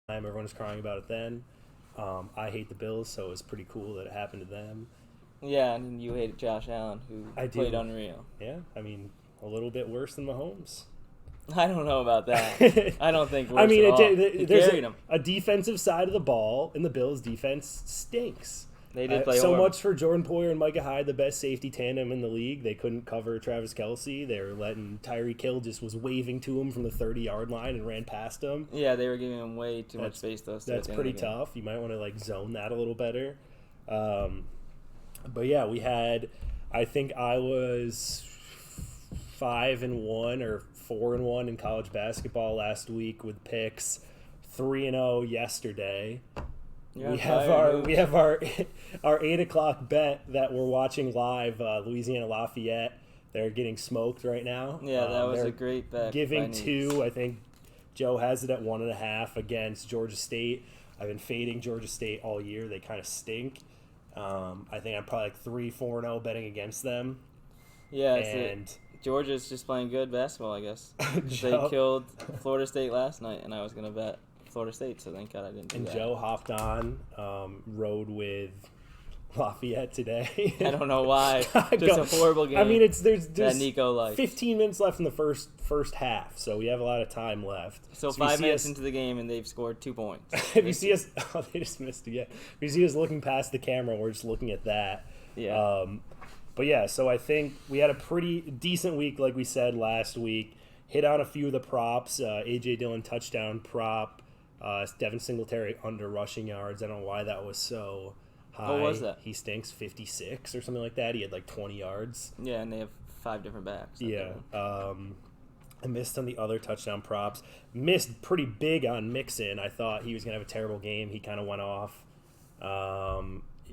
Everyone was crying about it then. I hate the Bills, so it was pretty cool that it happened to them. Yeah, and you hated Josh Allen, who played unreal. Yeah, I mean, a little bit worse than Mahomes. I don't know about that. I don't think worse at all. There's a defensive side of the ball, and the Bills' defense stinks. They did play so horrible. much for Jordan Poyer and Micah Hyde, the best safety tandem in the league. They couldn't cover Travis Kelce. They were letting Tyreek Hill just was waving to him from the 30-yard line and ran past him. Yeah, they were giving him way too much space, though. That's pretty tough. You might want to zone that a little better. But yeah, we had. I think I was 5-1 or 4-1 in college basketball last week with picks. 3-0 yesterday. We have our 8:00 bet that we're watching live. Louisiana Lafayette. They're getting smoked right now. Yeah, that was a great bet. Giving 2. I think Joe has it at 1.5 against Georgia State. I've been fading Georgia State all year. They kind of stink. I think I'm probably 3-4-0 betting against them. Yeah, Georgia's just playing good basketball, I guess. They killed Florida State last night, and I was gonna bet Florida State, so thank God I didn't do that. And Joe hopped on, rode with Lafayette today. I don't know why. Just a horrible game. I mean, there's that Niko likes. 15 minutes left in the first half, so we have a lot of time left. So 5 minutes into the game, and they've scored 2 points. If you see us, they just missed again. If you see us looking past the camera, we're just looking at that. Yeah. But yeah, so I think we had a pretty decent week, like we said last week. Hit on a few of the props. A.J. Dillon touchdown prop. Devin Singletary under rushing yards. I don't know why that was so high. What was that? He stinks 56 or something like that. He had 20 yards. Yeah, and they have 5 different backs. Yeah. I missed on the other touchdown props. Missed pretty big on Mixon. I thought he was going to have a terrible game. He kind of went off.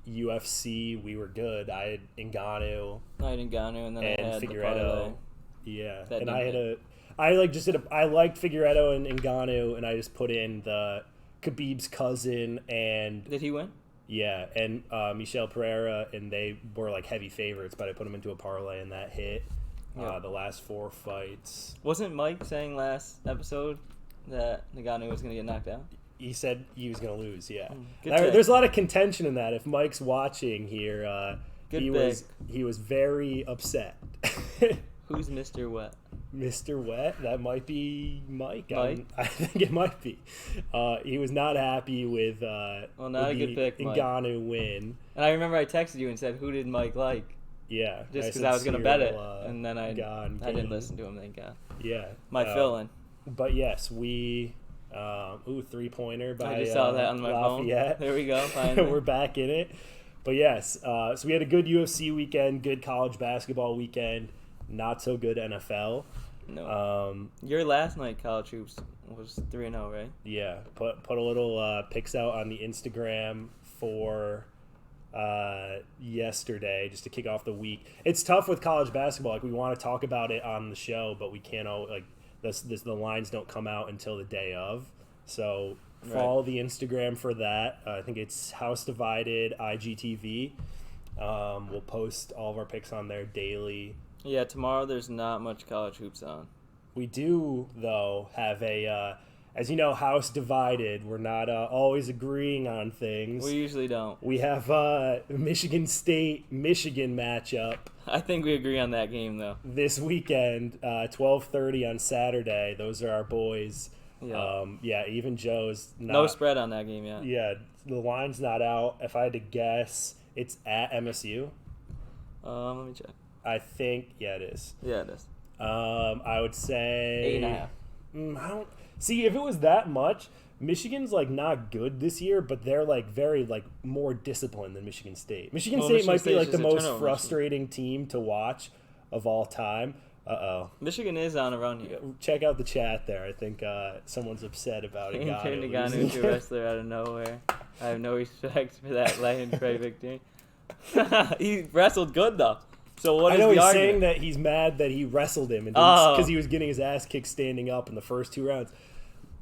UFC, we were good. I had Ngannou. And then I had Figueredo. Yeah. That and I liked Figueredo and Ngannou, and I just put in the Khabib's cousin and... Did he win? Yeah, and Michel Pereira, and they were heavy favorites, but I put them into a parlay, and that hit. The last 4 fights. Wasn't Mike saying last episode that Ngannou was going to get knocked out? He said he was going to lose, yeah. There's a lot of contention in that. If Mike's watching here, he was very upset. Who's Mr. Wet? Mr. Wet? That might be Mike. I think it might be. He was not happy with a good pick, Ngannou win. And I remember I texted you and said, who did Mike like? Yeah. Just because I was going to bet it. And then I didn't listen to him, thank God. Yeah. My fill-in. But yes, we... 3-pointer by I just saw that on my Lafayette. Phone. There we go. Finally. We're back in it. But yes, so we had a good UFC weekend, good college basketball weekend, not so good NFL. No. Your last night college hoops was 3-0, right? Yeah. Put a little pics out on the Instagram for yesterday just to kick off the week. It's tough with college basketball. We want to talk about it on the show, but we can't the lines don't come out until the day of. So follow the Instagram for that. I think it's House Divided IGTV. We'll post all of our picks on there daily. Yeah, tomorrow there's not much college hoops on. We do, though, have as you know, House Divided. We're not always agreeing on things. We usually don't. We have Michigan State-Michigan matchup. I think we agree on that game, though. This weekend, 12:30 on Saturday. Those are our boys. Yeah. Even Joe's not. No spread on that game yet. Yeah, the line's not out. If I had to guess, it's at MSU. Let me check. I think, it is. Yeah, it is. I would say 8.5. I don't see if it was that much. Michigan's not good this year, but they're very more disciplined than Michigan State. Michigan State might be the most frustrating team to watch of all time. Michigan is on a run here. Check out the chat there. I think someone's upset about it. Ngannou, a wrestler out of nowhere. I have no respect for that legendary victory. He wrestled good though. So what is the argument? I know he's saying that he's mad that he wrestled him because he was getting his ass kicked standing up in the first 2 rounds.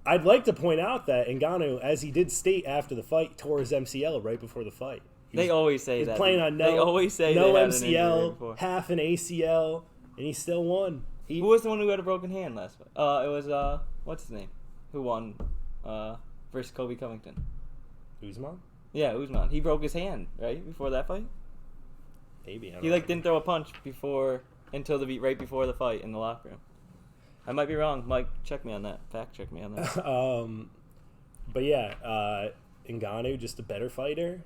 I'd like to point out that Ngannou, as he did state after the fight, tore his MCL right before the fight. They always say that. He's playing on no MCL, half an ACL, and he still won. Who was the one who had a broken hand last fight? It was what's his name? Who won? versus Kobe Covington. Usman? Yeah, Usman. He broke his hand, right, before that fight? Maybe. I don't He know. didn't throw a punch right before the fight in the locker room. I might be wrong. Mike, check me on that. Fact check me on that. But yeah, Ngannou, just a better fighter.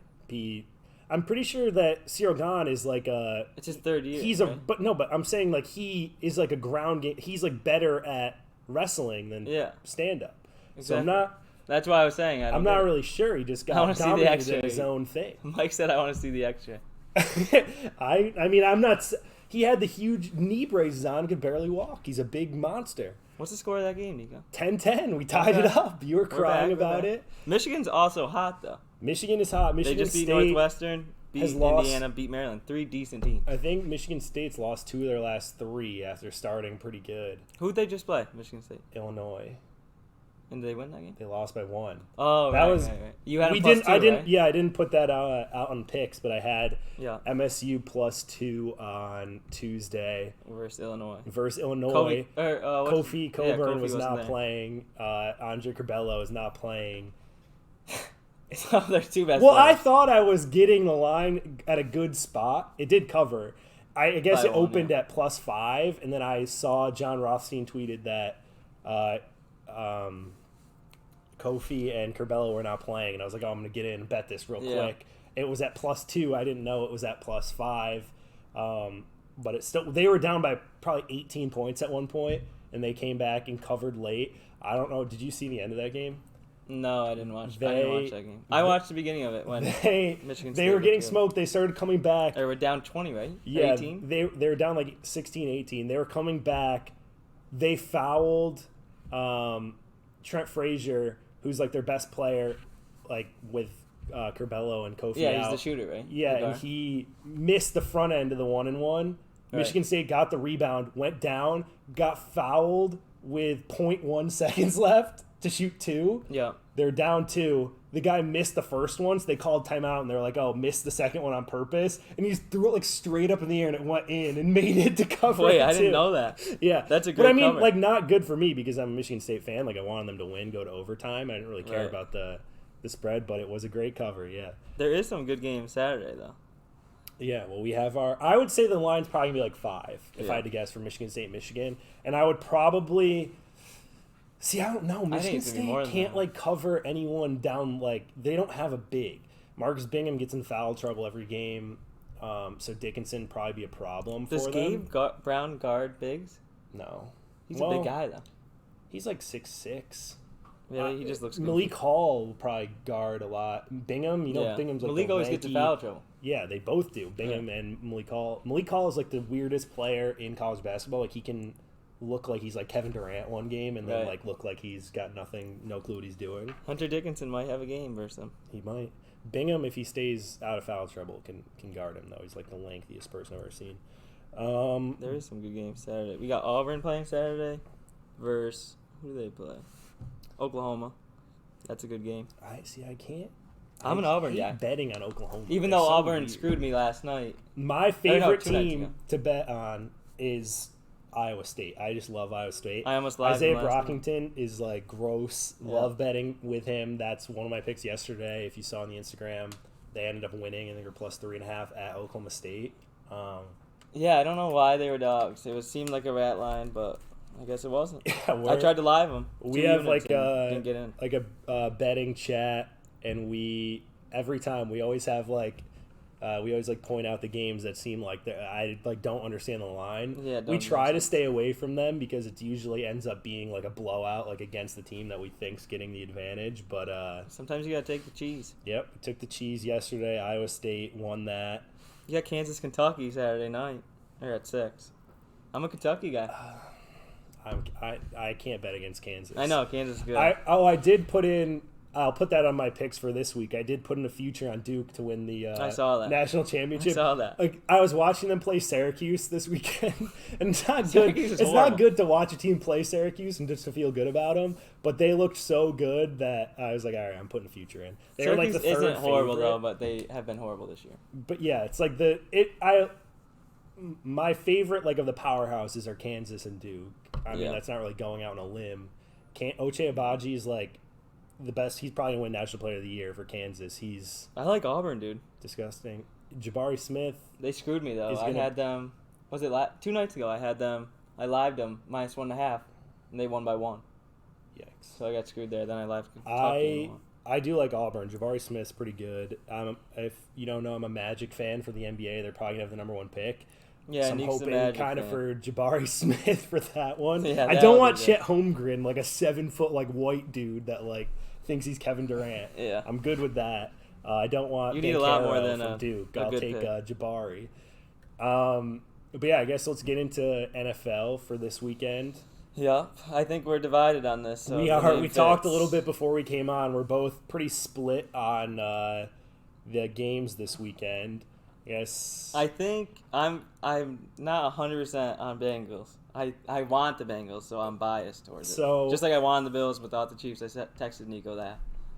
I'm pretty sure that Cyril Gane is like a. It's his third year. Right? But I'm saying like he is like a ground game. He's like better at wrestling than stand up. Exactly. So That's why I was saying. I'm not really sure. He just got dominated in his own thing. Mike said, "I want to see the X-ray." I mean, I'm not. He had the huge knee braces on, could barely walk. He's a big monster. What's the score of that game, Niko? 10-10. We tied it up. You were crying about it. Michigan's also hot, though. Michigan is hot. Michigan they just beat State Northwestern, beat Indiana, beat Maryland. 3 decent teams. I think Michigan State's lost 2 of their last 3 after starting pretty good. Who'd they just play? Michigan State. Illinois. And did they win that game? They lost by 1. Oh, right. You had I didn't put that out on picks, but I had MSU +2 on Tuesday versus Illinois. Kofi Coburn was not playing. Andre Curbelo is not playing. So they're 2 best. Well, players. I thought I was getting the line at a good spot. It did cover. I guess it opened at +5, and then I saw John Rothstein tweeted that Kofi and Curbelo were not playing, and I was like, "Oh, I'm going to get in and bet this real quick." It was at +2. I didn't know it was at +5, but it's still they were down by probably 18 points at one point, and they came back and covered late. I don't know. Did you see the end of that game? No, I didn't watch. I didn't watch that game. I watched the beginning of it when Michigan State they were getting smoked. They started coming back. They were down 20, right? Yeah, 18? They were down like 16, 18. They were coming back. They fouled Trent Frazier, who's like their best player, like with Curbelo and Kofi. Yeah, he's the shooter, right? Yeah, and he missed the front end of the 1-and-1. Right. Michigan State got the rebound, went down, got fouled with 0.1 seconds left to shoot 2. Yeah. They're down 2. The guy missed the first one, so they called timeout, and they're like, "Oh, missed the second one on purpose." And he just threw it like straight up in the air, and it went in and made it to cover. Wait, I didn't know that. Yeah, that's a good. But I mean, cover. like, not good for me because I'm a Michigan State fan. Like, I wanted them to win, go to overtime. I didn't really care about the spread, but it was a great cover. Yeah. There is some good games Saturday though. Yeah, well, we have I would say the line's probably gonna be like 5 if I had to guess for Michigan State, Michigan, and I would probably. See, I don't know. Michigan State can't like cover anyone down. Like they don't have a big. Marcus Bingham gets in foul trouble every game, so Dickinson probably be a problem for them. Does Gabe Brown guard bigs? No, he's a big guy though. He's like 6'6". Really, he just looks good. Malik Hall will probably guard a lot. Bingham, Bingham's like Malik always gets in foul trouble. Yeah, they both do. Bingham and Malik Hall. Malik Hall is like the weirdest player in college basketball. Like he can look like he's like Kevin Durant one game and then like look like he's got no clue what he's doing. Hunter Dickinson might have a game versus him. He might. Bingham, if he stays out of foul trouble, can guard him though. He's like the lengthiest person I've ever seen. There is some good games Saturday. We got Auburn playing Saturday versus who do they play? Oklahoma. That's a good game. I can't. I'm an Auburn guy. Betting on Oklahoma. Even though Auburn screwed me last night. My favorite team to bet on is Iowa State. I just love Iowa State. I almost lied. Isaiah Brockington is like gross. Yeah. Love betting with him. That's one of my picks yesterday. If you saw on the Instagram, they ended up winning and they were +3.5 at Oklahoma State. Yeah, I don't know why they were dogs. It seemed like a rat line, but I guess it wasn't. Yeah, I tried to live them. We have like didn't get in. Like a betting chat, and every time we always have like. We always like point out the games that seem like I like don't understand the line. Yeah, we try to stay away from them because it usually ends up being like a blowout, like against the team that we think's getting the advantage. But sometimes you gotta take the cheese. Yep, we took the cheese yesterday. Iowa State won that. You got Kansas, Kentucky Saturday night. They're at 6. I'm a Kentucky guy. I can't bet against Kansas. I know Kansas is good. I did put in. I'll put that on my picks for this week. I did put in a future on Duke to win the I saw that. national championship. I saw that. Like I was watching them play Syracuse this weekend, and it's not good. It's not good to watch a team play Syracuse and just to feel good about them. But they looked so good that I was like, all right, I'm putting a future in. They Syracuse were like the third isn't horrible favorite. though, but they have been horrible this year. But yeah, it's like my favorite like of the powerhouses are Kansas and Duke. I mean, that's not really going out on a limb. Ochai Agbaji is like the best. He's probably going to win National Player of the Year for Kansas. I like Auburn, dude. Disgusting. Jabari Smith. They screwed me, though. I had them, 2 nights ago, I lived them -1.5, and they won by 1. Yikes. So I got screwed there. Then I lived Kentucky. I do like Auburn. Jabari Smith's pretty good. If you don't know, I'm a Magic fan for the NBA. They're probably going to have the number 1 pick. Yeah, so I'm Nick's hoping kind of for Jabari Smith for that one. Yeah, I don't want Chet Holmgren, like a 7-foot like white dude that like thinks he's Kevin Durant. Yeah, I'm good with that. I don't want. You need a lot more than from Duke. I'll take Jabari. But yeah, I guess let's get into NFL for this weekend. Yeah, I think we're divided on this. So we are. We talked a little bit before we came on. We're both pretty split on the games this weekend. Yes. I think I'm not 100% on Bengals. I want the Bengals, so I'm biased towards it. Just like I wanted the Bills without the Chiefs, I texted Niko that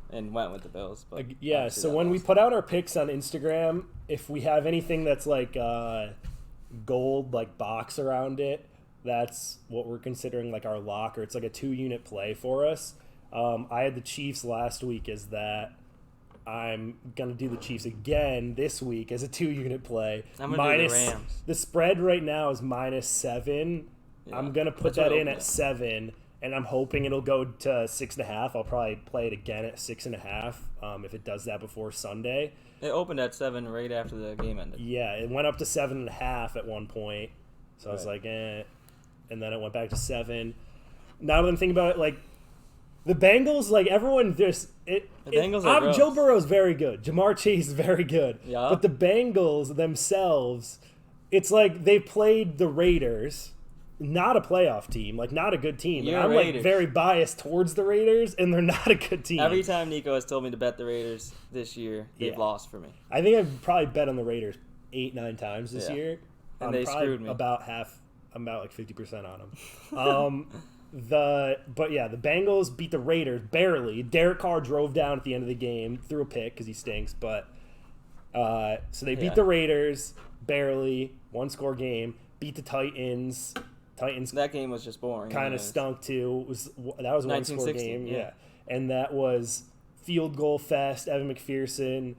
and went with the Bills. But yeah, so when we put out our picks on Instagram, if we have anything that's like gold like box around it, that's what we're considering like our lock, or it's like a 2-unit play for us. I had the Chiefs last week as that. I'm going to do the Chiefs again this week as a 2-unit play. I'm going to do the Rams. The spread right now is -7. Yeah, I'm going to put that in at 7, and I'm hoping it'll go to 6.5. I'll probably play it again at 6.5 if it does that before Sunday. It opened at 7 right after the game ended. Yeah, it went up to 7.5 at one point. So I was like, eh. And then it went back to 7. Now that I'm thinking about it, like, the Bengals, like, everyone just... Bengals are gross. Joe Burrow's very good. Jamar Chase is very good. Yeah. But the Bengals themselves, it's like they played the Raiders, not a playoff team, like, not a good team. I'm, like, very biased towards the Raiders, and they're not a good team. Every time Niko has told me to bet the Raiders this year, they've lost for me. I think I've probably bet on the Raiders 8-9 times this year. And they screwed me. About half. I'm about like 50% on them. The Bengals beat the Raiders barely. Derek Carr drove down at the end of the game, threw a pick because he stinks. But so they beat the Raiders barely, 1-score game. Beat the Titans. That game was just boring. Kind of stunk too. That was a 1-score game. Yeah, and that was field goal fest. Evan McPherson.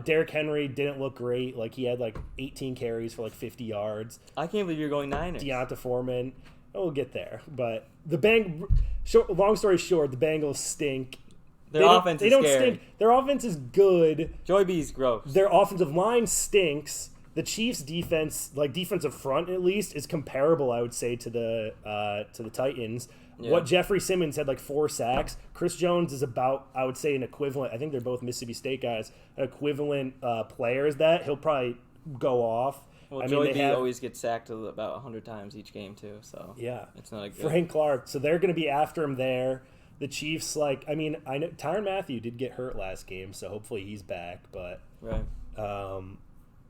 Derrick Henry didn't look great. Like, he had, like, 18 carries for, like, 50 yards. I can't believe you're going Niners. Deonta Foreman. We'll get there. But long story short, the Bengals stink. Their offense is scary. Stink. Their offense is good. Joey B's gross. Their offensive line stinks. The Chiefs' defense, like, defensive front at least, is comparable, I would say, to the Titans. Yeah. What Jeffrey Simmons had, like, 4 sacks. Chris Jones is about, I would say, an equivalent. I think they're both Mississippi State guys. An equivalent player as that. He'll probably go off. Well, Joey B always gets sacked about 100 times each game, too. So yeah, it's not a good... Frank Clark. So they're going to be after him there. The Chiefs, like, I mean, I know Tyrann Mathieu did get hurt last game, so hopefully he's back. But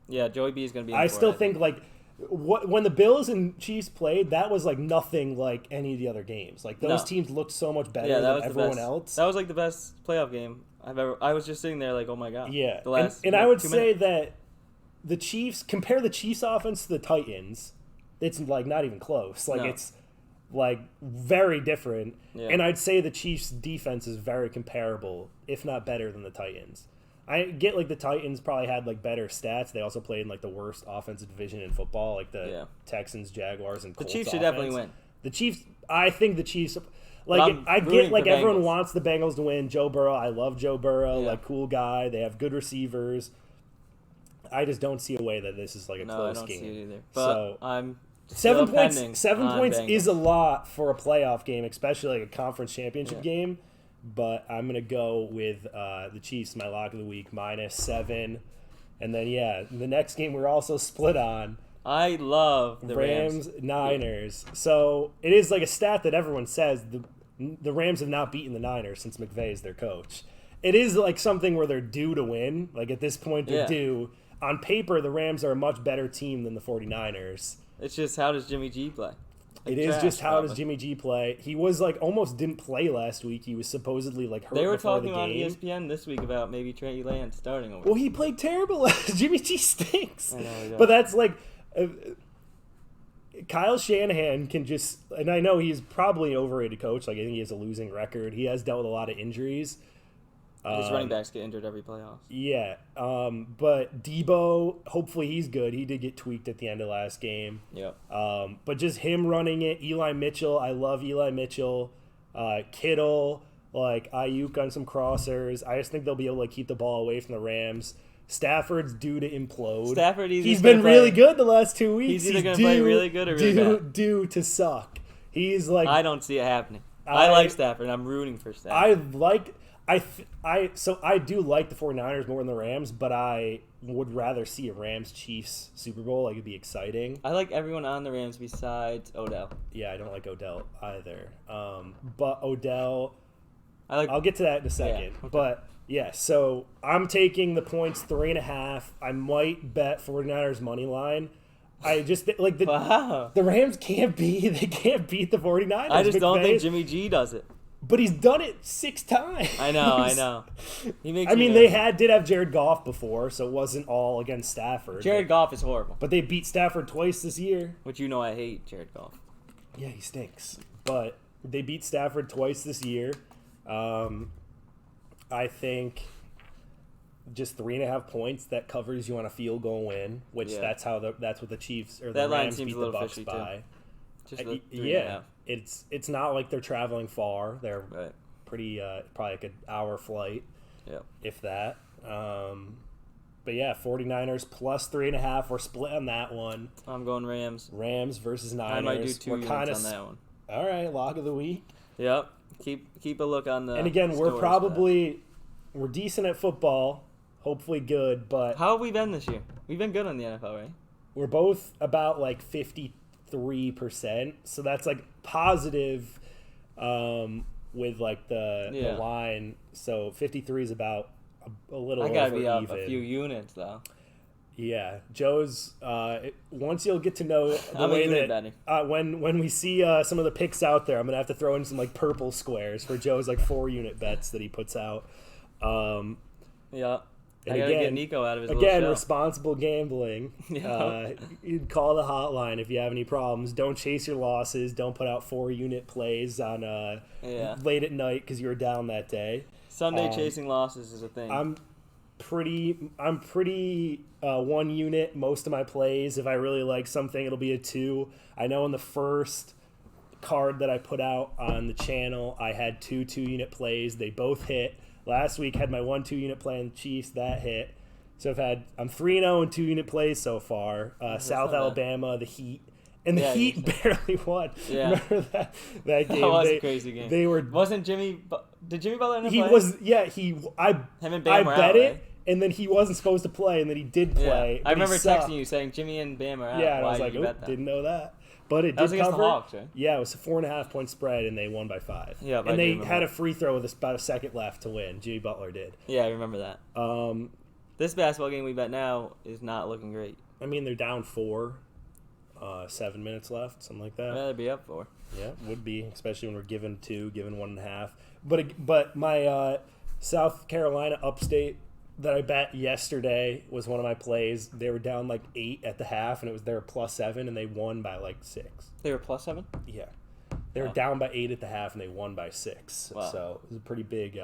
yeah, Joey B is going to be. I still think like. When the Bills and Chiefs played, that was like nothing like any of the other games. Like, those teams looked so much better than everyone else. That was like the best playoff game I've ever. I was just sitting there like, oh my god. Yeah, and I would say that the Chiefs, compare the Chiefs offense to the Titans, it's like not even close. Like it's like very different. Yeah. And I'd say the Chiefs defense is very comparable, if not better than the Titans. I get, like, the Titans probably had, like, better stats. They also played in, like, the worst offensive division in football, like the Texans, Jaguars, and Colts. The Chiefs should definitely win. The Chiefs, I think the Chiefs, like, I get, like, everyone wants the Bengals to win. Joe Burrow, I love Joe Burrow, like, cool guy. They have good receivers. I just don't see a way that this is, like, a close game. No, I don't see it either. But so, I'm 7 points. 7 points is a lot for a playoff game, especially, like, a conference championship game. But I'm going to go with the Chiefs, my lock of the week, -7. And then, the next game we're also split on. I love the Rams. Niners. So it is like a stat that everyone says the Rams have not beaten the Niners since McVay is their coach. It is like something where they're due to win. Like, at this point, they're due. On paper, the Rams are a much better team than the 49ers. It's just, how does Jimmy G play? It is just how does Jimmy G play. He was like almost didn't play last week. He was supposedly like hurt. They were before talking the game. on ESPN this week about maybe Trey Lance starting over. Well, he played terrible. Jimmy G stinks. I know, but that's like Kyle Shanahan can just, and I know he's probably an overrated coach. Like I think he has a losing record. He has dealt with a lot of injuries. His running backs get injured every playoffs. Yeah, but Debo, hopefully he's good. He did get tweaked at the end of last game. Yep. But just him running it, Eli Mitchell. I love Eli Mitchell. Kittle, like Ayuk on some crossers. I just think they'll be able to keep the ball away from the Rams. Stafford's due to implode. He's been really good the last 2 weeks. He's either going to play really good or really bad. Due to suck. He's like. I don't see it happening. I like Stafford. I'm rooting for Stafford. I do like the 49ers more than the Rams, but I would rather see a Rams-Chiefs Super Bowl. Like, it'd be exciting. I like everyone on the Rams besides Odell. Yeah, I don't like Odell either. But Odell, I'll get to that in a second. Yeah, okay. But, yeah, so I'm taking the points 3.5. I might bet 49ers money line. I just like the Rams can't beat the 49ers. I just don't think Jimmy G does it. But he's done it 6 times. I know. He makes. They did have Jared Goff before, so it wasn't all against Stafford. Jared Goff is horrible. But they beat Stafford twice this year. Which I hate Jared Goff. Yeah, he stinks. But they beat Stafford twice this year. I think just 3.5 points that covers you on a field goal win, which that's what the Chiefs or the Rams beat the Bucs by. Just 3.5. It's not like they're traveling far. They're pretty probably like an hour flight, if that. But yeah, 49ers plus 3.5. We're split on that one. I'm going Rams. Rams versus Niners. I might do 2 units on that one. All right, lock of the week. Yep. Keep a look on the. And again, we're decent at football. Hopefully good, but how have we been this year? We've been good on the NFL, right? We're both about like 53%, so that's like positive with like the line. So 53 is about a little over even. I gotta be up a few units though. Yeah, Joe's. Once you'll get to know the way that when we see some of the picks out there, I'm gonna have to throw in some like purple squares for Joe's like 4-unit bets that he puts out. Yeah. And I gotta get Niko out of his little shell. Responsible gambling. You'd call the hotline if you have any problems. Don't chase your losses. Don't put out 4-unit plays on late at night because you were down that day. Sunday chasing losses is a thing. I'm pretty 1 unit most of my plays. If I really like something, it'll be a 2. I know in the first card that I put out on the channel, I had 2 2-unit plays. They both hit. Last week had my 1 2-unit play on the Chiefs. That hit. So I'm 3-0 in 2-unit plays so far. South Alabama, the Heat. And the Heat barely won. Yeah. Remember that game? That was a crazy game. They were. Wasn't Jimmy? Did Jimmy Butler end up playing? He was. Yeah. Him and Bam were bet out, it, right? and then he wasn't supposed to play, and then he did play. I remember texting you saying Jimmy and Bam are out. Yeah, and I was like, didn't know that. But it did was against cover. The Hawks, right? Yeah, it was a 4.5-point spread, and they won by 5. Yeah, and they had a free throw with about a second left to win. Jimmy Butler did. Yeah, I remember that. This basketball game we bet now is not looking great. I mean, they're down 4, 7 minutes left, something like that. Yeah, they'd be up 4. Yeah, would be, especially when we're given 2, given 1.5. But my South Carolina upstate that I bet yesterday was one of my plays. They were down like 8 at the half, and they were plus 7, and they won by like 6. They were plus 7? Yeah. They were down by 8 at the half, and they won by 6. Wow. So it was a pretty big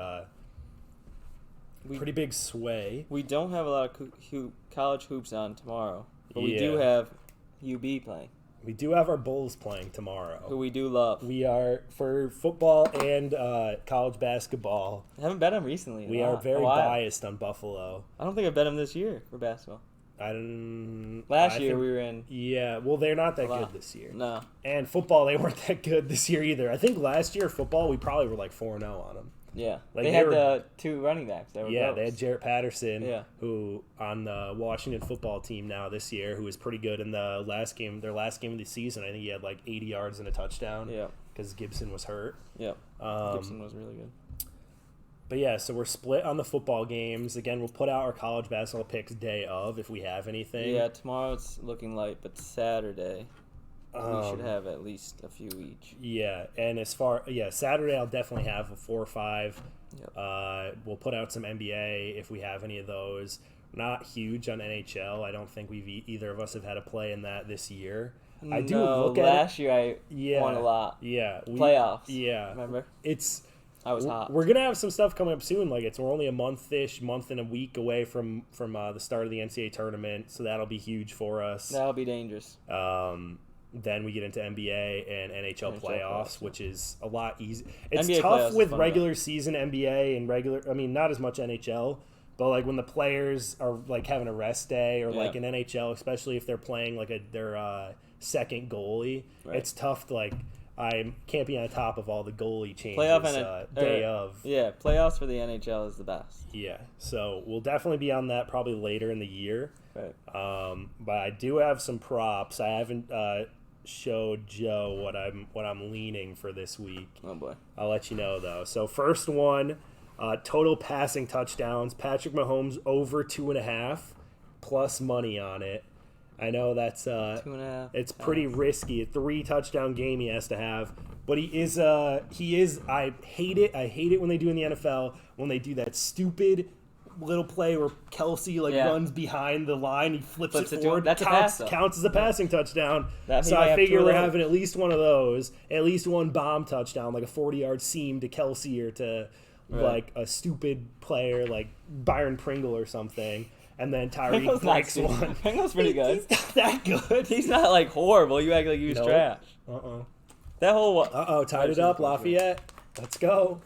sway. We don't have a lot of college hoops on tomorrow, but we do have UB playing. We do have our Bulls playing tomorrow. Who we do love. We are, for football and college basketball. I haven't bet them recently. We are very biased on Buffalo. I don't think I bet them this year for basketball. Last year we were in. Yeah, well, they're not that good this year. No. And football, they weren't that good this year either. I think last year football, we probably were like 4-0 on them. Yeah, they had the 2 running backs. They had Jarrett Patterson, who on the Washington football team now this year, who was pretty good in their last game of the season. I think he had like 80 yards and a touchdown. Yeah, because Gibson was hurt. Yeah, Gibson was really good. But yeah, so we're split on the football games. Again, we'll put out our college basketball picks day of if we have anything. Yeah, tomorrow it's looking light, but Saturday. We should have at least a few each. Yeah, and Saturday I'll definitely have a 4 or 5. Yep. We'll put out some NBA if we have any of those. not huge on NHL. I don't think either of us have had a play in that this year. I do No, look at last year I won a lot. Yeah. Playoffs. Yeah. Remember? I was hot. We're going to have some stuff coming up soon. Like, we're only a month and a week away from the start of the NCAA tournament, so that'll be huge for us. That'll be dangerous. Then we get into NBA and NHL playoffs, which is a lot easier. It's NBA tough with fun, regular season NBA and not as much NHL, but like when the players are like having a rest day or like in NHL, especially if they're playing like their second goalie, it's tough to I can't be on top of all the goalie changes day of. Yeah, playoffs for the NHL is the best. Yeah, so we'll definitely be on that probably later in the year. Right. But I do have some props. I haven't showed Joe what I'm leaning for this week. Oh boy. I'll let you know though. So first one, total passing touchdowns. Patrick Mahomes over 2.5 plus money on it. I know that's 2.5. It's pretty risky. A 3 touchdown game he has to have, but he is. I hate it. I hate it when they do in the NFL when they do that stupid little play where Kelsey runs behind the line, he flips it forward. That's counts as a passing touchdown. So I figure we're having at least one of those, at least one bomb touchdown, like a 40-yard seam to Kelsey or to like a stupid player like Byron Pringle or something. And then Tyreek breaks one. Pringle's pretty good. He's not that good. He's not like horrible. You act like he was trash. That whole tied it up, Lafayette. Let's go.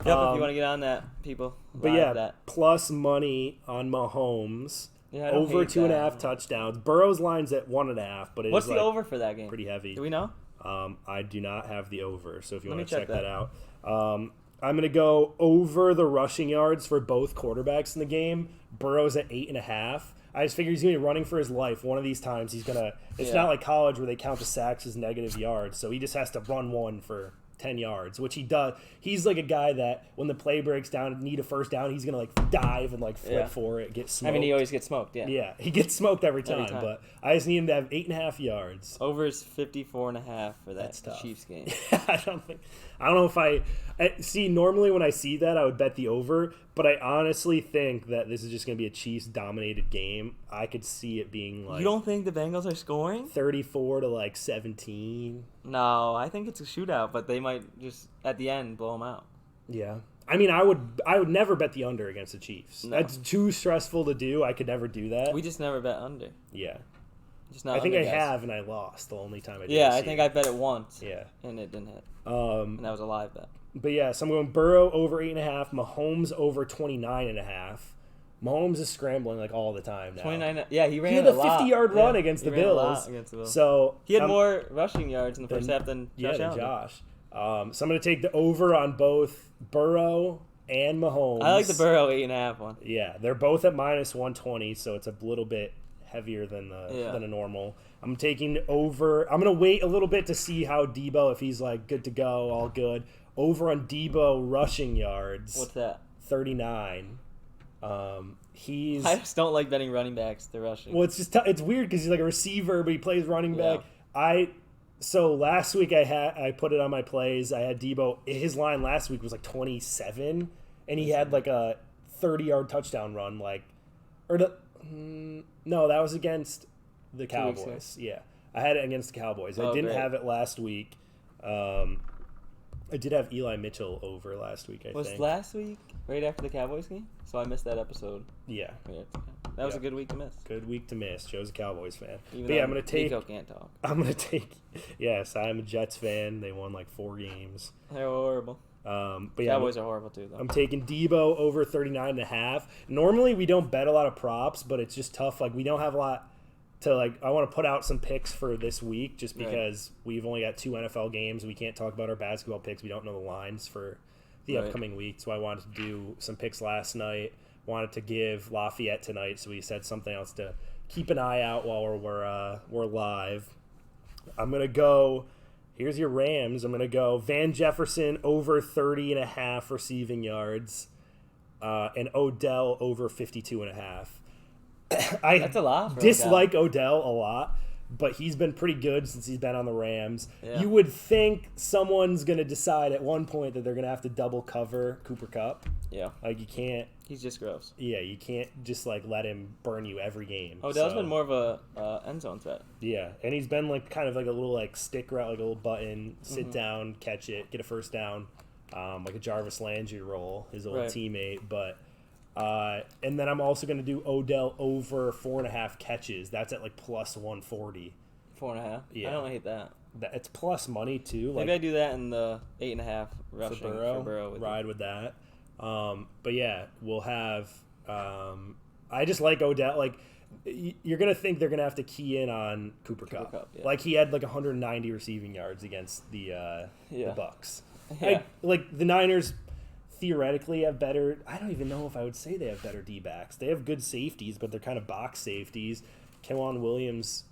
Yep, if you want to get on that, people. But plus money on Mahomes. Yeah, over 2.5 touchdowns. Burrow's line's at 1.5, but what's the over for that game? Pretty heavy. Do we know? I do not have the over, so if you want to check that out. I'm going to go over the rushing yards for both quarterbacks in the game. Burrow's at 8.5. I just figure he's going to be running for his life. One of these times he's going to – it's not like college where they count the sacks as negative yards, so he just has to run one for 10 yards, which he does. He's like a guy that when the play breaks down, need a first down, he's going to dive and flip for it, get smoked. I mean, he always gets smoked, Yeah, he gets smoked every time, but I just need him to have 8.5 yards. Over is 54.5 for that Chiefs game. I don't know if I see, normally when I see that, I would bet the over, but I honestly think that this is just going to be a Chiefs-dominated game. I could see it being You don't think the Bengals are scoring? 34 to 17. No, I think it's a shootout, but they might just, at the end, blow them out. Yeah. I mean, I would never bet the under against the Chiefs. No. That's too stressful to do. I could never do that. We just never bet under. Yeah. Just not I think under, I have, and I lost the only time I did. Yeah, I think I bet it once. Yeah. And it didn't hit. And that was a live bet. But yeah, so I'm going Burrow over 8.5, Mahomes over 29.5. Mahomes is scrambling all the time now. 29. Yeah, he had a 50-yard run against the Bills. So he had more rushing yards in the first half than Josh Allen. Josh. So I'm going to take the over on both Burrow and Mahomes. I like the Burrow 8.5 one. Yeah, they're both at minus 120, so it's a little bit heavier than a normal. I'm taking over. I'm going to wait a little bit to see how Debo, if he's good to go, all good. Over on Debo rushing yards. What's that? 39. I just don't like betting running backs to rushing. Well, it's just it's weird because he's like a receiver, but he plays running back. So last week I put it on my plays. I had Debo. His line last week was 27, and he had a 30-yard touchdown run. No, that was against the Cowboys. Yeah, I had it against the Cowboys. I didn't have it last week. I did have Eli Mitchell over last week, I think. Was last week right after the Cowboys game? So I missed that episode. Yeah. That was a good week to miss. Good week to miss. Joe's a Cowboys fan. Even but yeah, I'm going to take... Niko can't talk. I'm going to take... Yes, I'm a Jets fan. They won 4 games. They're horrible. But yeah, Cowboys are horrible too, though. I'm taking Debo over 39.5. Normally, we don't bet a lot of props, but it's just tough. We don't have a lot... I want to put out some picks for this week just because we've only got 2 NFL games. We can't talk about our basketball picks. We don't know the lines for the upcoming week. So I wanted to do some picks last night. Wanted to give Lafayette tonight, so we said something else to keep an eye out while we're live. I'm going to go, here's your Rams. I'm going to go Van Jefferson over 30.5 receiving yards and Odell over 52.5. That's a lot. Dislike Odell a lot, but he's been pretty good since he's been on the Rams. Yeah. You would think someone's going to decide at one point that they're going to have to double cover Cooper Kupp. Yeah. Like, you can't. He's just gross. Yeah, you can't just, like, let him burn you every game. Odell's been more of a end zone threat. Yeah, and he's been, like, kind of like a little, like, stick route, like a little button, sit down, catch it, get a first down, like a Jarvis Landry role, his old teammate. But, and then I'm also going to do Odell over 4.5 catches. That's at, like, plus 140. 4.5? Yeah. I don't hate that. It's plus money, too. Maybe I do that in the 8.5 rushing for Burrow. Ride with that. But yeah, we'll have. I just like Odell. Like, you're gonna think they're gonna have to key in on Cooper Kupp. Yeah. Like, he had like 190 receiving yards against the Bucks. Yeah. Like the Niners theoretically have better. I don't even know if I would say they have better D-backs. They have good safeties, but they're kind of box safeties. K'Waun Williams,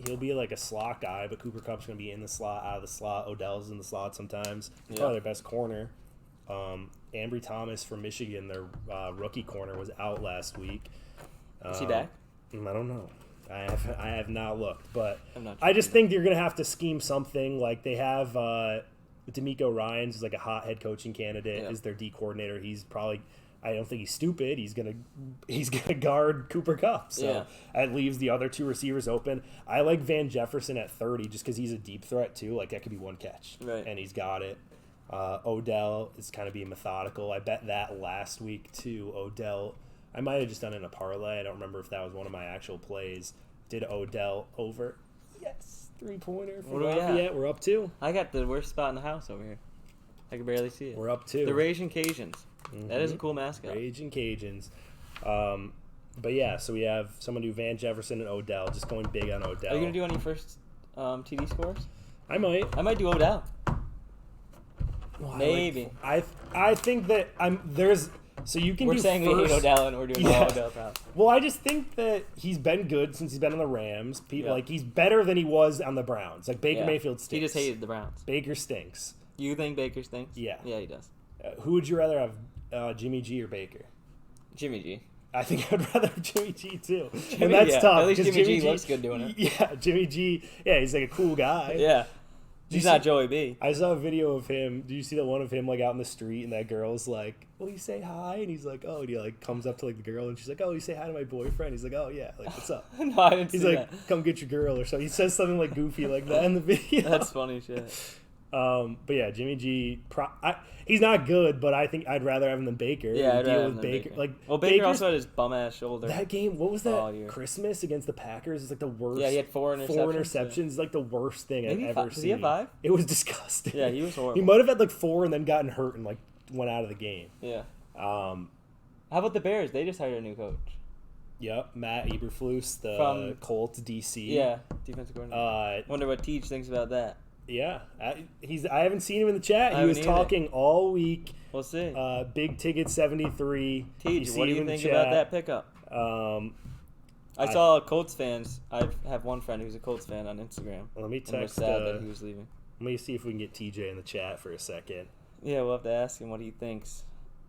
he'll be like a slot guy, but Cooper Kupp's gonna be in the slot, out of the slot. Odell's in the slot sometimes. He's probably their best corner. Ambry Thomas from Michigan, their rookie corner, was out last week. Is he back? I don't know. I have not looked, but Sure I just think you're gonna have to scheme something. Like, they have D'Amico Ryans is like a hot head coaching candidate. Is their D coordinator. He's probably. I don't think he's stupid. He's gonna guard Cooper Kupp. So it leaves the other two receivers open. I like Van Jefferson at 30 just because he's a deep threat too. Like, that could be one catch, and he's got it. Odell is kind of being methodical. I bet that last week too. Odell, I might have just done it in a parlay. I don't remember if that was one of my actual plays. Did Odell over? Yes, 3-pointer. What are we at? We're up 2. I got the worst spot in the house over here. I can barely see it. We're up 2. The Raging Cajuns. That is a cool mascot. Raging Cajuns. But yeah, so we have someone do Van Jefferson and Odell. Just going big on Odell. Are you gonna do any first TD scores? I might do Odell. Well, maybe. I think that there's so you can. We're do saying first, we hate Odell and we're doing Odell proud. Well, I just think that he's been good since he's been on the Rams. Like, he's better than he was on the Browns. Like, Baker Mayfield stinks. He just hated the Browns. Baker stinks. You think Baker stinks? Yeah. Yeah, he does. Who would you rather have, Jimmy G or Baker? Jimmy G. I think I'd rather have Jimmy G too. And that's tough. At least Jimmy G looks good doing it. Yeah, Jimmy G. Yeah, he's like a cool guy. Yeah. He's not Joey B. I saw a video of him. Do you see that one of him, like, out in the street, and that girl's like, "Will you say hi?" And he's like, "Oh," and he, like, comes up to, like, the girl, and she's like, "Oh, you say hi to my boyfriend?" He's like, "Oh yeah, like, what's up?" No, I didn't see that. He's like, "Come get your girl," or something. He says something like goofy like that in the video. That's funny shit. But yeah, Jimmy G. He's not good, but I think I'd rather have him than Baker. Yeah, I'd deal rather with Baker. Like, well, Baker also had his bum ass shoulder. That game, what was that? Christmas against the Packers is like the worst. Yeah, he had 4 interceptions. 4 interceptions is like the worst thing I've ever seen. Did he have 5? It was disgusting. Yeah, he was horrible. He might have had like 4 and then gotten hurt and like went out of the game. Yeah. How about the Bears? They just hired a new coach. Yep, Matt Eberflus, from Colts DC. Yeah, defensive coordinator. Wonder what Teach thinks about that. Yeah, I haven't seen him in the chat. He was talking all week. We'll see. Big Ticket 73. Teach, what do you think about that pickup? I saw Colts fans. I have one friend who's a Colts fan on Instagram. Let me text. Was sad that he was leaving. Let me see if we can get TJ in the chat for a second. Yeah, we'll have to ask him what he thinks.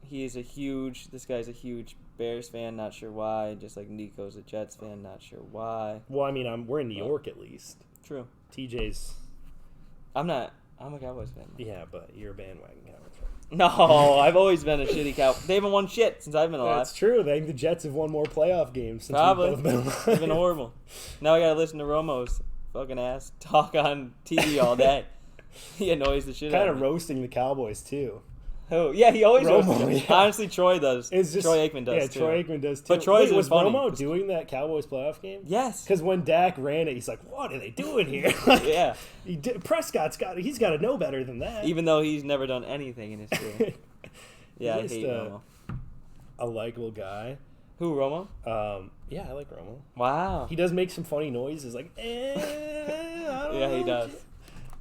This guy's a huge Bears fan, not sure why. Just like Niko's a Jets fan, not sure why. Well, I mean, we're in New York at least. True. TJ's. I'm a Cowboys fan. Yeah, but you're a bandwagon Cowboys fan. No, I've always been a shitty Cowboys. They haven't won shit since I've been alive. That's true. I think the Jets have won more playoff games since Probably. we've both been alive. It's been horrible. Now I gotta listen to Romo's fucking ass talk on TV all day. He annoys the shit out of me. Kind of roasting the Cowboys too. Who? Yeah, he always roasts them. Yeah. Honestly, Troy does. Troy Aikman does too. Yeah, Troy Aikman does too. But Troy's was funny. Romo doing that Cowboys playoff game? Yes. Because when Dak ran it, he's like, "What are they doing here?" Yeah. Prescott's got to know better than that. Even though he's never done anything in his career. Yeah, I hate Romo. A likable guy. Who, Romo? Yeah, I like Romo. Wow. He does make some funny noises, like, I don't know. Yeah, he does.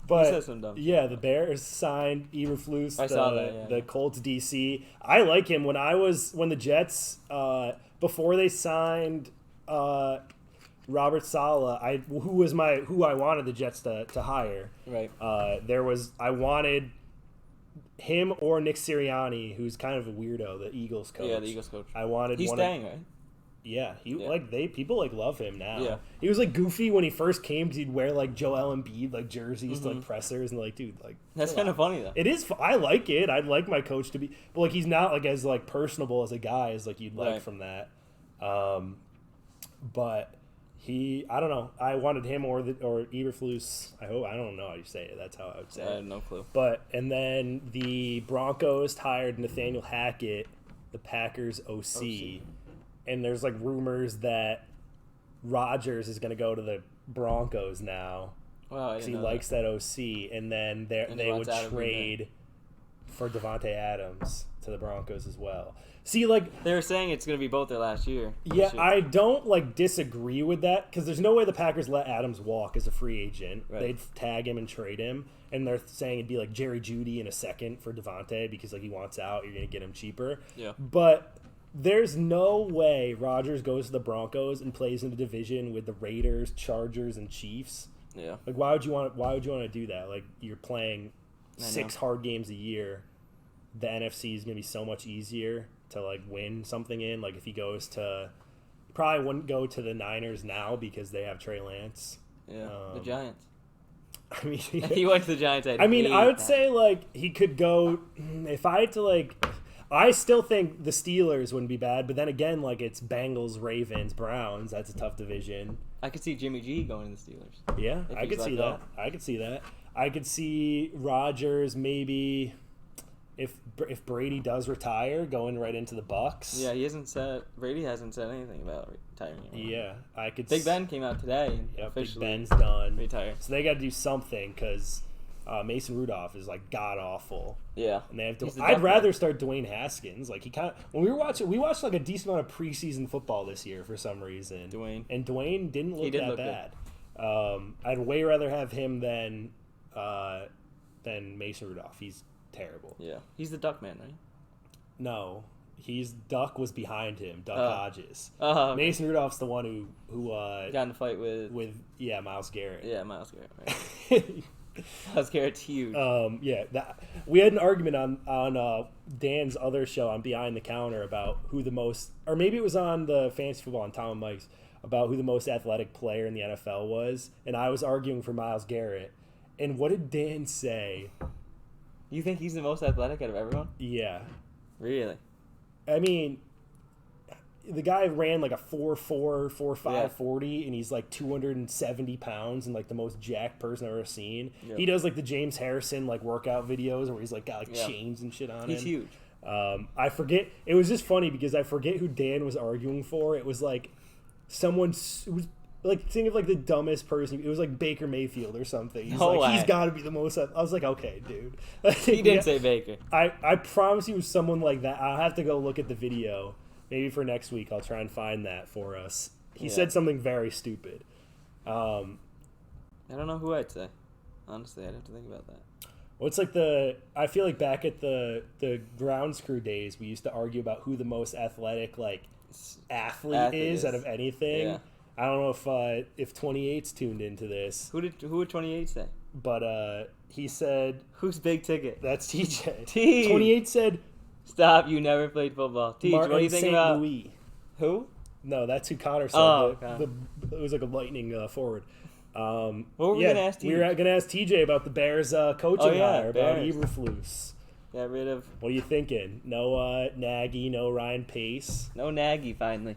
But he says some dumb yeah, the Bears signed Eberflus, the yeah. Colts DC. I like him. When the Jets, before they signed Robert Saleh, who I wanted the Jets to hire. Right. I wanted him or Nick Sirianni, who's kind of a weirdo, the Eagles coach. Yeah, the Eagles coach. I wanted. He's staying, right? Yeah, people like love him now. Yeah. He was like goofy when he first came because he'd wear like Joel Embiid like jerseys to like pressers and like, dude, like that's kind of funny though. It is. I like it. I'd like my coach to be, but like he's not like as like personable as a guy as like you'd like from that. But I don't know. I wanted him or Eberflus. I don't know how you say it. That's how I would say it. I have no clue. And then the Broncos hired Nathaniel Hackett, the Packers OC. And there's like rumors that Rodgers is going to go to the Broncos now because he likes that OC. And then they would trade for Devontae Adams to the Broncos as well. See, like they were saying it's going to be both their last year. Yeah, I don't like disagree with that because there's no way the Packers let Adams walk as a free agent. Right. They'd tag him and trade him. And they're saying it'd be like Jerry Jeudy in a second for Devontae because like he wants out. You're going to get him cheaper. Yeah. But there's no way Rodgers goes to the Broncos and plays in the division with the Raiders, Chargers, and Chiefs. Yeah. Like why would you want to do that? Like you're playing 6 hard games a year. The NFC is going to be so much easier to like win something in. Like if he goes to, he probably wouldn't go to the Niners now because they have Trey Lance. Yeah. The Giants. I mean, he went to the Giants. I would say like he could go if I had to like. I still think the Steelers wouldn't be bad, but then again, like it's Bengals, Ravens, Browns. That's a tough division. I could see Jimmy G going to the Steelers. Yeah, I could see that. I could see that. I could see Rodgers maybe if Brady does retire, going right into the Bucks. Yeah, Brady hasn't said anything about retiring. Yeah, I could. Big Ben came out today. Yeah, Big Ben's done. Retired. So they got to do something because Mason Rudolph is like god awful. Yeah, and they have to. I'd rather start Dwayne Haskins. Like he kind of when we watched like a decent amount of preseason football this year for some reason. Dwayne didn't look that bad. I'd way rather have him than Mason Rudolph. He's terrible. Yeah, he's the Duck man, right? No, Duck was behind him. Duck Hodges. Okay. Mason Rudolph's the one who got in a fight with Myles Garrett. Yeah, Myles Garrett. Right. Myles Garrett's huge. We had an argument on Dan's other show on Behind the Counter about who the most, or maybe it was on the Fantasy Football on Tom and Mike's, about who the most athletic player in the NFL was, and I was arguing for Myles Garrett. And what did Dan say? You think he's the most athletic out of everyone? Yeah. Really? I mean, the guy ran like a 4.4, 4.5 40, and he's like 270 pounds and like the most jacked person I've ever seen. Yep. He does like the James Harrison like workout videos where he's like got like chains and shit on him. He's huge. I forget. It was just funny because I forget who Dan was arguing for. It was like someone. It was like think of like the dumbest person. It was like Baker Mayfield or something. He's he's got to be the most. I was like, okay, dude. He didn't say Baker. I promise he was someone like that. I'll have to go look at the video. Maybe for next week, I'll try and find that for us. He said something very stupid. I don't know who I'd say. Honestly, I'd have to think about that. Well, it's like I feel like back at the grounds crew days, we used to argue about who the most athletic athlete is out of anything. Yeah. I don't know if 28's tuned into this. Who would 28 say? But he said, "Who's big ticket?" That's TJ. 28 said. Stop! You never played football. Teach, what do you think about Louis. Who? No, that's who Connor said. It was like a lightning forward. What were we gonna ask TJ? We were gonna ask TJ about the Bears coaching hire about Eberflus. Got rid of. What are you thinking? No Nagy, no Ryan Pace. No Nagy finally.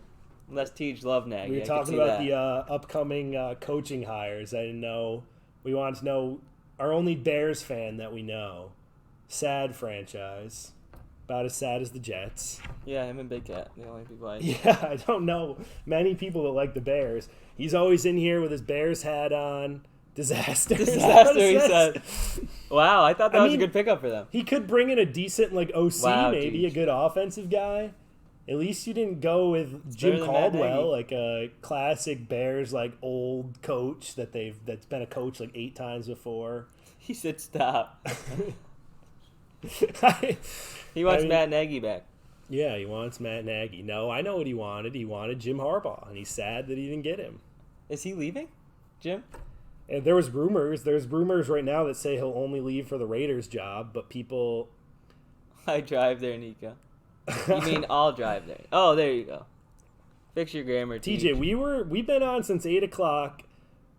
Unless Tej loved Nagy. We were talking about the upcoming coaching hires. I didn't know. We wanted to know our only Bears fan that we know. Sad franchise. About as sad as the Jets. Yeah, him and Big Cat. The only people I Yeah, I don't know many people that like the Bears. He's always in here with his Bears hat on. Disaster. He said. Wow, I thought that was a good pickup for them. He could bring in a decent OC, maybe a good offensive guy. At least you didn't go with Jim Caldwell, like a classic Bears old coach that's been a coach 8 times before. He said stop. He wants Matt Nagy back. Yeah, he wants Matt Nagy. No, I know what he wanted. He wanted Jim Harbaugh, and he's sad that he didn't get him. Is he leaving, Jim? And there was rumors. There's rumors right now that say he'll only leave for the Raiders job, but people... I drive there, Niko. You mean I'll drive there? Oh, there you go. Fix your grammar, TJ. We've been on since 8 o'clock,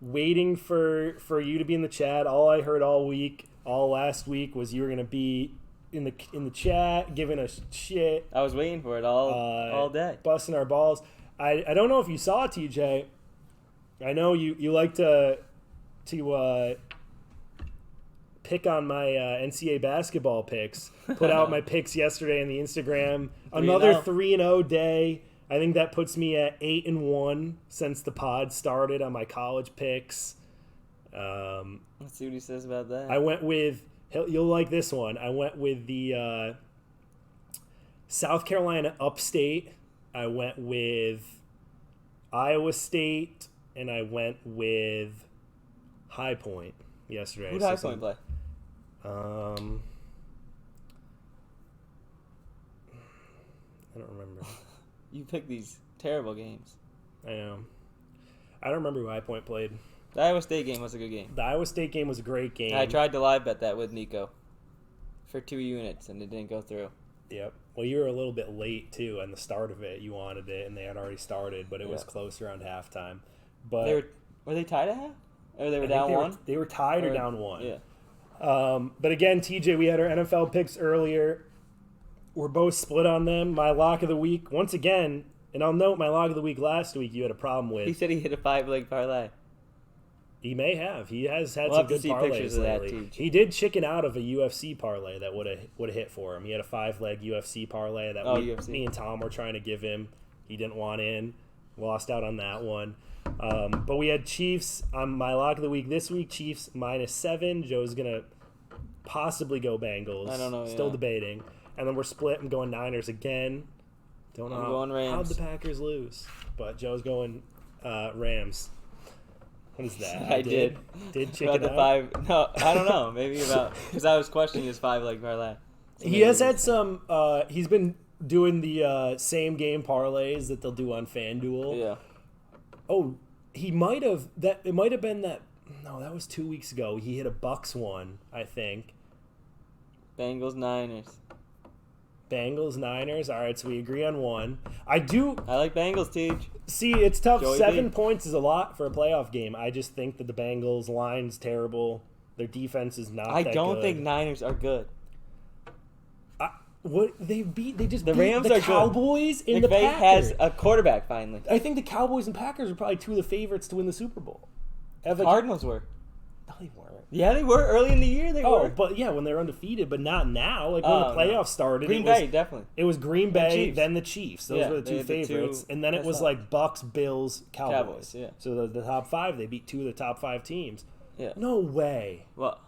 waiting for you to be in the chat. All I heard all last week was you were gonna be in the chat giving us shit. I was waiting for it all day, busting our balls. I don't know if you saw it, TJ. I know you like to pick on my NCAA basketball picks. Put out my picks yesterday on the Instagram. Another 3-0 day. I think that puts me at 8-1 since the pod started on my college picks. Let's see what he says about that. I went with, you'll like this one. I went with the South Carolina Upstate. I went with Iowa State, and I went with High Point yesterday. Who did High Point play? I don't remember. You picked these terrible games. I know. I don't remember who High Point played. The Iowa State game was a good game. The Iowa State game was a great game. I tried to live bet that with Niko for 2 units, and it didn't go through. Yep. Well, you were a little bit late, too, on the start of it. You wanted it, and they had already started, but it was close around halftime. But were they tied at half? Or they were down 1? They were tied or down 1. Yeah. But again, TJ, we had our NFL picks earlier. We're both split on them. My lock of the week, once again, and I'll note my lock of the week last week you had a problem with. He said he hit a 5-leg parlay. He may have. He has had some good parlays lately. He did chicken out of a UFC parlay that would have hit for him. He had a 5-leg UFC parlay that me and Tom were trying to give him. He didn't want in. Lost out on that one. But we had Chiefs on my lock of the week this week. Chiefs -7. Joe's gonna possibly go Bengals. I don't know. Still debating. And then we're split. I'm going Niners again. Don't know going Rams. How'd the Packers lose, but Joe's going Rams. What is that? I did chicken about out? the 5. No, I don't know. Maybe because I was questioning his 5-leg parlay. So he has had some. He's been doing the same game parlays that they'll do on FanDuel. Yeah. Oh, he might have that. It might have been that. No, that was 2 weeks ago. He hit a Bucks one, I think. Bengals Niners. Bengals Niners. All right, so we agree on one. I like Bengals, Teach. See, it's tough. Joey 7 B. points is a lot for a playoff game. I just think that the Bengals line's terrible. Their defense is not. I don't think Niners are good. What they just the beat Rams the are Cowboys good. and the Packers. has a quarterback finally. I think the Cowboys and Packers are probably 2 of the favorites to win the Super Bowl. Cardinals were. No, they weren't. Yeah, they were early in the year. They were. But yeah, when they're undefeated, but not now. Like when the playoffs started, Green Bay definitely. It was Green Bay, then the Chiefs. Those were the 2 favorites, and then it was like Bucks, Bills, Cowboys. Yeah. So the top 5, they beat 2 of the top 5 teams. Yeah. No way. What?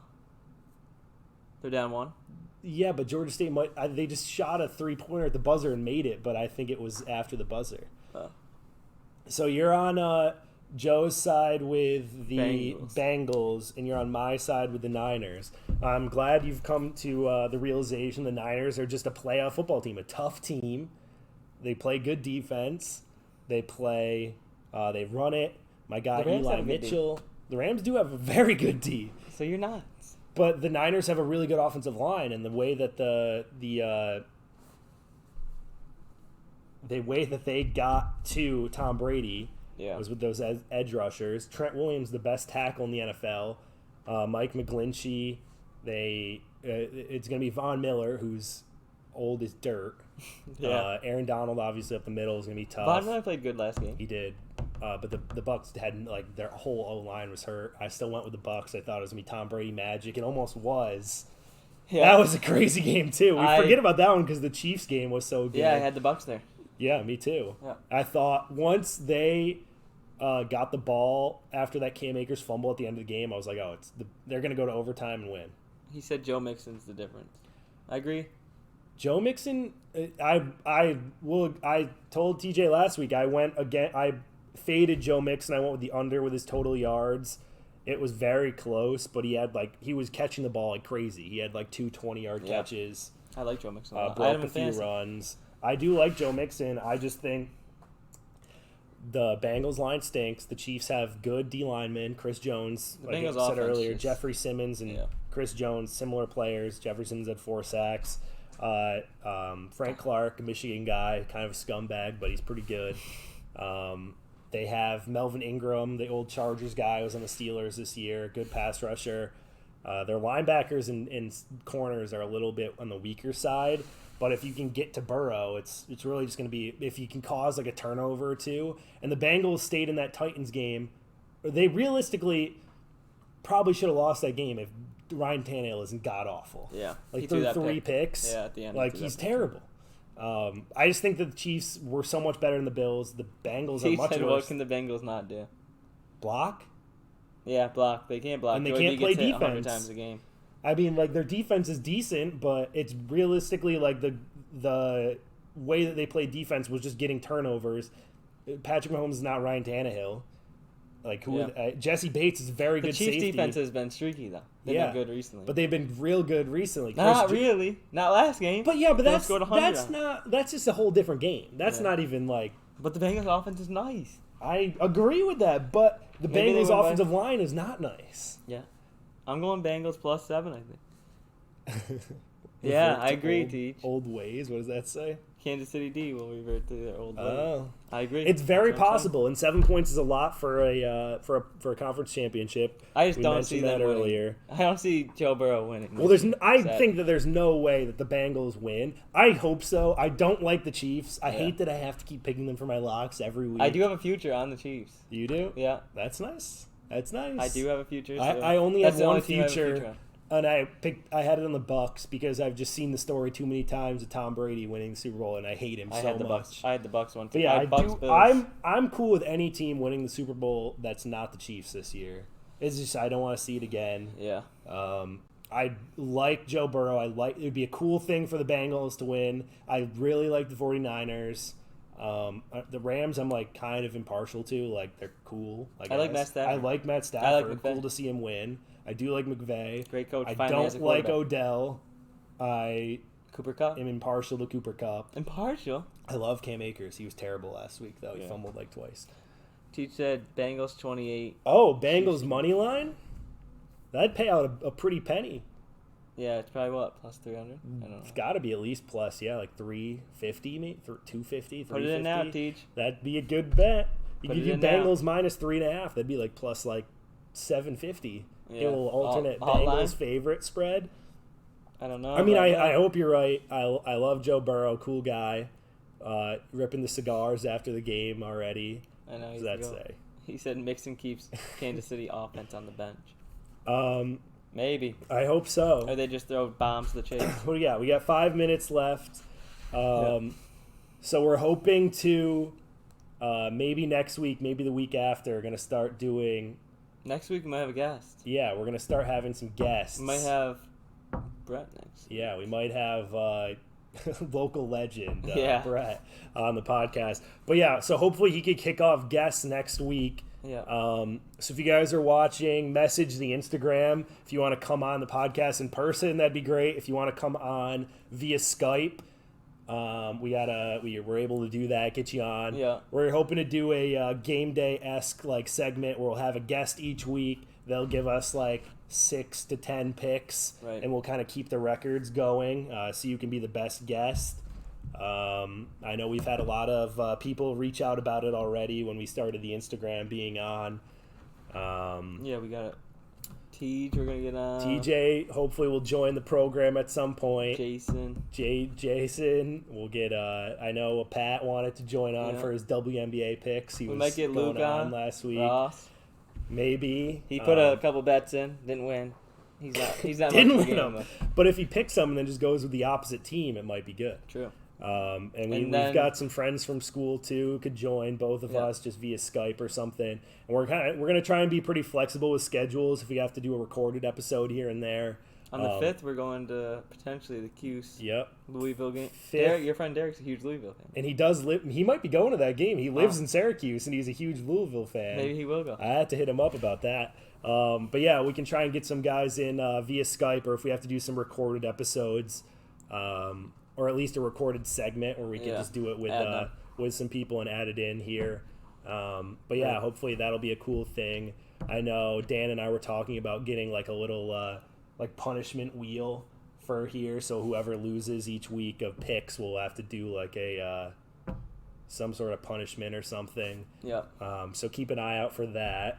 They're down 1. Yeah, but Georgia State might. They just shot a 3-pointer at the buzzer and made it, but I think it was after the buzzer. Oh. So you're on Joe's side with the Bengals, and you're on my side with the Niners. I'm glad you've come to the realization the Niners are just a playoff football team, a tough team. They play good defense. They run it. My guy Eli Mitchell. The Rams do have a very good D. So you're not. But the Niners have a really good offensive line, and the way that they got to Tom Brady was with those edge rushers. Trent Williams, the best tackle in the NFL. Mike McGlinchey. It's going to be Von Miller, who's old as dirt. Aaron Donald, obviously, up the middle is going to be tough. Von Miller played good last game. He did. But the Bucks had their whole O-line was hurt. I still went with the Bucks. I thought it was gonna be Tom Brady magic. It almost was. Yeah. That was a crazy game too. We forget about that one because the Chiefs game was so good. Yeah, I had the Bucks there. Yeah, me too. Yeah. I thought once they got the ball after that Cam Akers fumble at the end of the game, I was like, they're gonna go to overtime and win. He said Joe Mixon's the difference. I agree. Joe Mixon, I told TJ last week I faded Joe Mixon. I went with the under with his total yards. It was very close, but he was catching the ball like crazy. He had 2 20-yard catches. I like Joe Mixon. Broke a few runs. I do like Joe Mixon. I just think the Bengals line stinks. The Chiefs have good D linemen. Chris Jones, like I said earlier, Jeffrey Simmons and Chris Jones, similar players. Jefferson's had 4 sacks. Frank Clark, a Michigan guy, kind of a scumbag, but he's pretty good. They have Melvin Ingram, the old Chargers guy, who was on the Steelers this year, good pass rusher. Their linebackers and corners are a little bit on the weaker side, but if you can get to Burrow, it's really just going to be if you can cause like a turnover or two. And the Bengals stayed in that Titans game. They realistically probably should have lost that game if Ryan Tannehill isn't god-awful. Yeah. Like threw three picks. Yeah, at the end. Like, he's terrible. I just think that the Chiefs were so much better than the Bills. The Bengals are much worse. What can the Bengals not do? Block? Yeah, block. They can't block. And they can't play defense 100 times a game. I mean, like, their defense is decent, but it's realistically like the way that they play defense was just getting turnovers. Patrick Mahomes is not Ryan Tannehill. Like, Jesse Bates is very good safety. The Chiefs' defense has been streaky, though. They've been good recently. But they've been real good recently. Not really. Not last game. But yeah, but that's just a whole different game. That's not even like. But the Bengals' offense is nice. I agree with that, but the Bengals' offensive line is not nice. Yeah. I'm going Bengals +7, I think. Yeah, I agree, Teach. Old ways. What does that say? Kansas City D will revert to their old ways. Oh, I agree. It's very possible, and 7 points is a lot for a conference championship. I just don't see that earlier. I don't see Joe Burrow winning. Well, I think that there's no way that the Bengals win. I hope so. I don't like the Chiefs. I hate that I have to keep picking them for my locks every week. I do have a future on the Chiefs. You do? Yeah. That's nice. That's nice. I do have a future. So I only have one future. And I had it on the Bucks because I've just seen the story too many times of Tom Brady winning the Super Bowl, and I hate him so much. I had the Bucks one too. But yeah, I'm cool with any team winning the Super Bowl that's not the Chiefs this year. It's just I don't want to see it again. Yeah. I like Joe Burrow. It would be a cool thing for the Bengals to win. I really like the 49ers. The Rams I'm like kind of impartial to. Like they're cool. I like Matt Stafford. I like Matt Stafford. Cool to see him win. I do like McVay. Great coach. I don't like Odell. I Cooper Kupp. am impartial to Cooper Kupp. Impartial? I love Cam Akers. He was terrible last week, though. He fumbled like twice. Teach said Bengals 28. Oh, Bengals money line? That'd pay out a pretty penny. Yeah, it's probably what, plus 300? I don't know. It's got to be at least plus, like 350, maybe 250, 350. Put it in now, Teach. That'd be a good bet. You could do Bengals minus 3.5. That'd be like plus like 750. Yeah. A little alternate Bengals favorite spread. I don't know. I mean, I hope you're right. I love Joe Burrow, cool guy. Ripping the cigars after the game already. I know. What does that say? He said Mixon keeps Kansas City offense on the bench. Maybe. I hope so. Or they just throw bombs to the chase. Well, yeah, we got 5 minutes left. So we're hoping to maybe next week, maybe the week after, going to start doing. Next week we might have a guest. Yeah, we're going to start having some guests. We might have Brett next. Yeah, we might have local legend Brett on the podcast. But yeah, so hopefully he could kick off guests next week. Yeah. So if you guys are watching, message the Instagram. If you want to come on the podcast in person, that'd be great. If you want to come on via Skype, we're able to do that, get you on. Yeah. We're hoping to do a game day-esque like segment where we'll have a guest each week. They'll give us like 6 to 10 picks, and we'll kind of keep the records going so you can be the best guest. I know we've had a lot of people reach out about it already when we started the Instagram being on. Yeah, we got it. TJ, we're going to get on. TJ hopefully will join the program at some point. Jason. Jason. We'll get, I know Pat wanted to join on for his WNBA picks. We might get Luke on last week. Ross. Maybe. He put a couple bets in, didn't win. He's not didn't win them. But if he picks some and then just goes with the opposite team, it might be good. True. And we've got some friends from school too who could join both of us just via Skype or something. And we're gonna try and be pretty flexible with schedules if we have to do a recorded episode here and there. On the 5th, we're going to potentially the Cuse Louisville game. Derek, your friend Derek's a huge Louisville fan. And he does live. He might be going to that game. He lives in Syracuse, and he's a huge Louisville fan. Maybe he will go. I had to hit him up about that. But yeah, we can try and get some guys in via Skype, or if we have to do some recorded episodes, or at least a recorded segment where we can just do it with some people and add it in here. But yeah, hopefully that'll be a cool thing. I know Dan and I were talking about getting like a little like punishment wheel for here, so whoever loses each week of picks will have to do like a some sort of punishment or something. Yeah. So keep an eye out for that.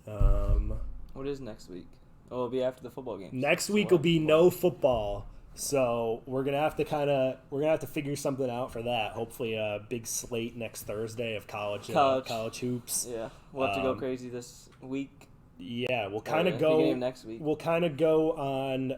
What is next week? Oh, it'll be after the football game. Next week will be no football. So we're gonna have to figure something out for that. Hopefully, a big slate next Thursday of college hoops. Yeah, we'll have to go crazy this week. Yeah, we'll kind of go next week. We'll kind of go on.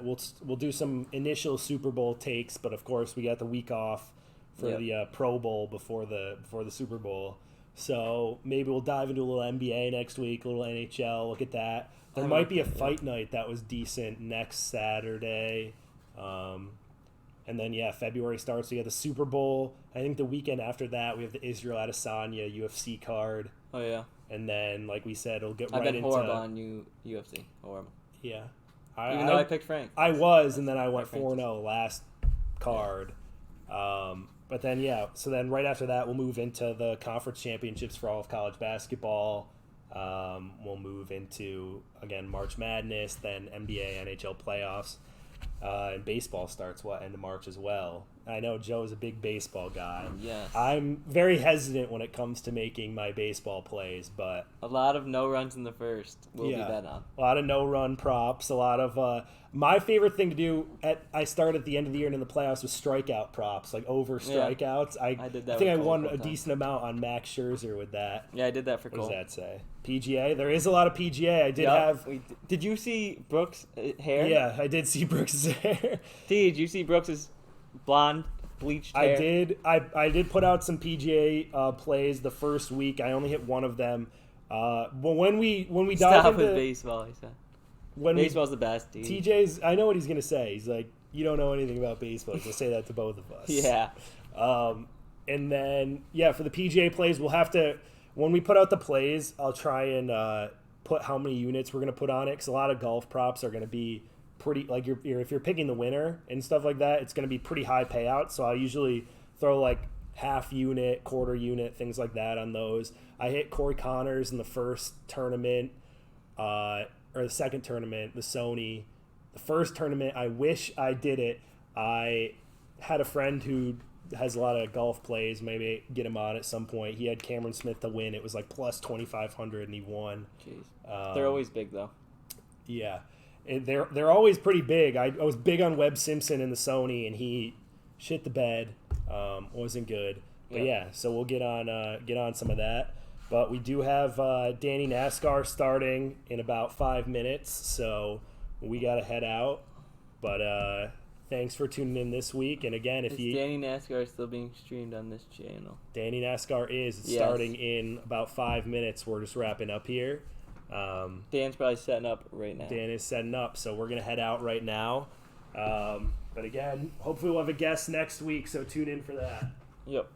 We'll do some initial Super Bowl takes, but of course we got the week off for the Pro Bowl before the Super Bowl. So maybe we'll dive into a little NBA next week, a little NHL. Look at that. There might be a fight night that was decent next Saturday. And then, February starts. We have the Super Bowl. I think the weekend after that, we have the Israel Adesanya UFC card. Oh, yeah. And then, like we said, it'll get I've right been into... horrible on UFC. Horrible. Yeah. Even though I picked Frank. I was, and then I went 4-0 last card. But then, so then right after that, we'll move into the conference championships for all of college basketball. We'll move into, again, March Madness, then NBA, NHL playoffs. And baseball starts, end of March as well. I know Joe's a big baseball guy. Yes. I'm very hesitant when it comes to making my baseball plays, but... A lot of no runs in the first will be bet on. A lot of no-run props, a lot of... my favorite thing to do, I started at the end of the year and in the playoffs, was strikeout props, like over strikeouts. I did that. I think I won a decent amount on Max Scherzer with that. Yeah, I did that for Cole. What does that say? PGA? There is a lot of PGA. I did have... Did you see Brooks' hair? Yeah, I did see Brooks' hair. Did you see Brooks' blonde bleached hair? I did. I did put out some PGA plays the first week. I only hit one of them. But when we dive Stop into... with baseball, he said. Baseball's the best, dude. TJ's... I know what he's going to say. He's like, you don't know anything about baseball. He's going to say that to both of us. Yeah. And then, for the PGA plays, we'll have to... When we put out the plays, I'll try and put how many units we're going to put on it, because a lot of golf props are going to be pretty... Like, if you're picking the winner and stuff like that, it's going to be pretty high payout. So I'll usually throw, like, half unit, quarter unit, things like that on those. I hit Corey Connors in the first tournament, or the second tournament, the Sony. The first tournament, I wish I did it. I had a friend who has a lot of golf plays. Maybe get him on at some point. He had Cameron Smith to win. It was like plus 2,500, and he won. Jeez. They're always big, though. Yeah. They're always pretty big. I was big on Webb Simpson in the Sony, and he shit the bed. Wasn't good. But so we'll get on some of that. But we do have Danny NASCAR starting in about 5 minutes, so we got to head out. But thanks for tuning in this week. And again, Danny NASCAR still being streamed on this channel? Danny NASCAR is starting in about 5 minutes. We're just wrapping up here. Dan's probably setting up right now. Dan is setting up, so we're going to head out right now. But again, hopefully we'll have a guest next week, so tune in for that. Yep.